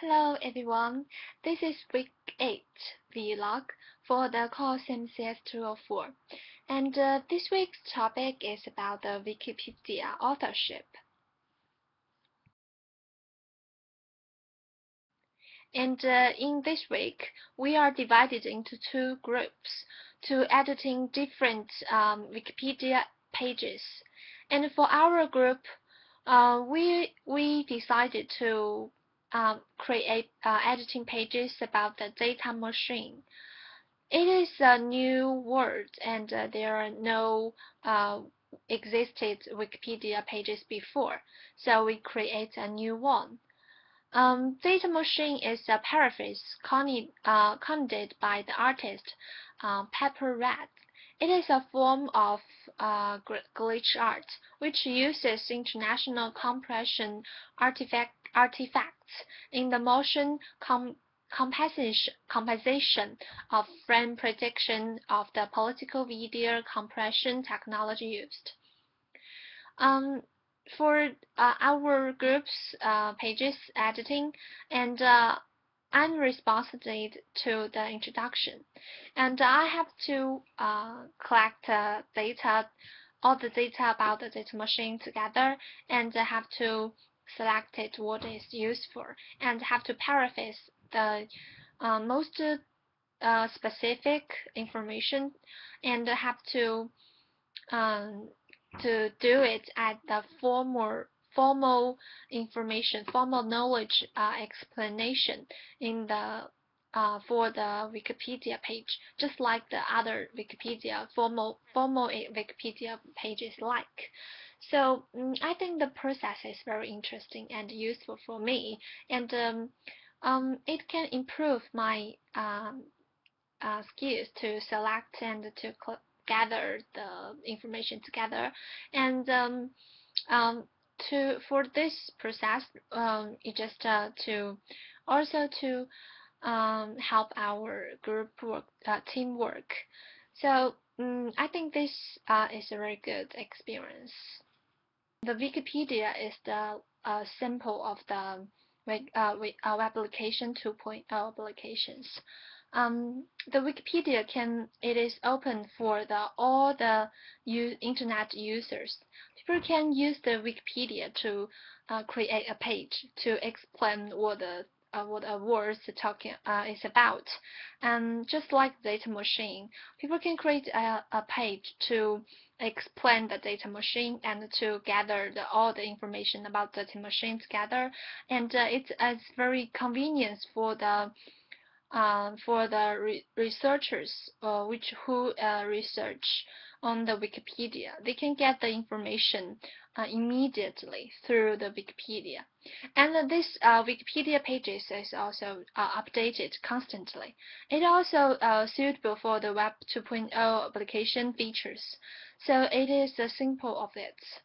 Hello everyone, this is week 8 vlog for the course MCS 204, and this week's topic is about the Wikipedia authorship. And in this week, we are divided into two groups to editing different Wikipedia pages. And for our group, we decided to create editing pages about the data machine. It is a new word, and there are no existed Wikipedia pages before, so we create a new one. Data machine is a paraphrase coined by the artist Pepper Red. It is a form of glitch art which uses international compression artifacts in the motion compensation of frame prediction of the political video compression technology used. For our group's pages editing, and I'm responsible to the introduction, and I have to collect data, all the data about the data machine together, and I have to select it what is used for, and have to paraphrase the most specific information, and have to do it at the formal information, formal knowledge explanation in the for the Wikipedia page, just like the other Wikipedia formal Wikipedia pages like. So I think the process is very interesting and useful for me, and it can improve my skills to select and to gather the information together, and to for this process, it just to also to help our group work, teamwork. So I think this is a very good experience. The Wikipedia is the sample of the web application 2.0 applications. The Wikipedia it is open for all the internet users. People can use the Wikipedia to create a page to explain what a word talking is about. And just like data machine, people can create a page to explain the data machine and to gather all the information about the data machine together. And it's very convenient for the researchers who research on the Wikipedia. They can get the information immediately through the Wikipedia, and this Wikipedia pages is also updated constantly. It also suitable for the Web 2.0 application features, so it is a simple of it.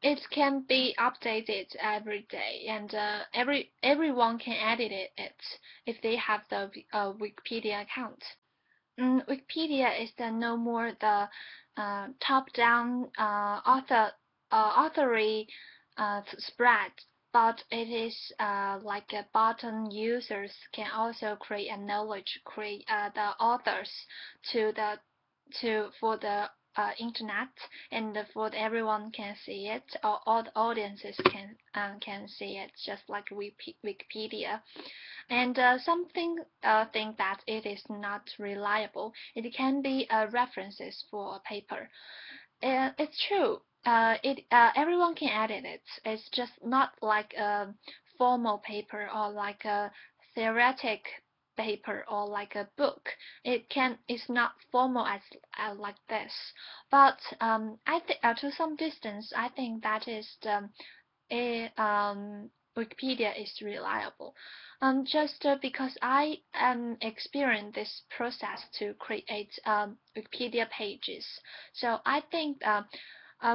It can be updated every day, and everyone can edit it if they have the Wikipedia account. Wikipedia is no more the top-down authory spread, but it is like a button. Users can also create a knowledge, create the authors to the for the internet, and for everyone can see it, or all the audiences can see it, just like Wikipedia. And something think that it is not reliable. It can be references for a paper. It's true. Everyone can edit it. It's just not like a formal paper or like a theoretic paper or like a book. It's not formal as like this. But I think to some distance, I think that is Wikipedia is reliable. Just because I experienced this process to create Wikipedia pages, so I think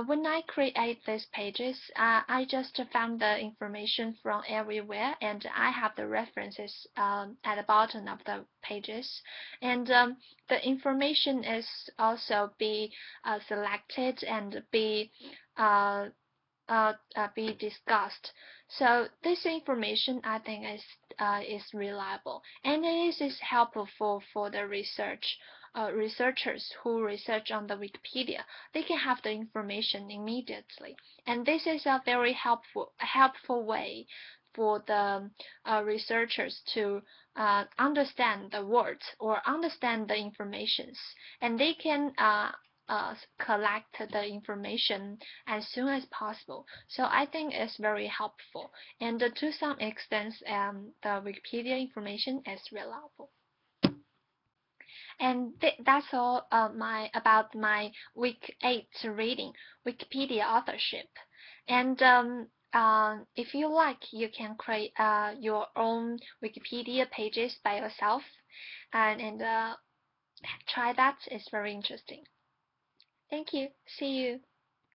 when I create these pages, I just found the information from everywhere, and I have the references at the bottom of the pages, and the information is also be selected and be discussed. So this information I think is reliable, and it is helpful for the researchers who research on the Wikipedia. They can have the information immediately, and this is a very helpful way for the researchers to understand the words or understand the informations, and they can collect the information as soon as possible. So I think it's very helpful, and to some extent, the Wikipedia information is reliable. And that's all about my week 8 reading, Wikipedia authorship. And if you like, you can create your own Wikipedia pages by yourself, and try that. It's very interesting. Thank you. See you.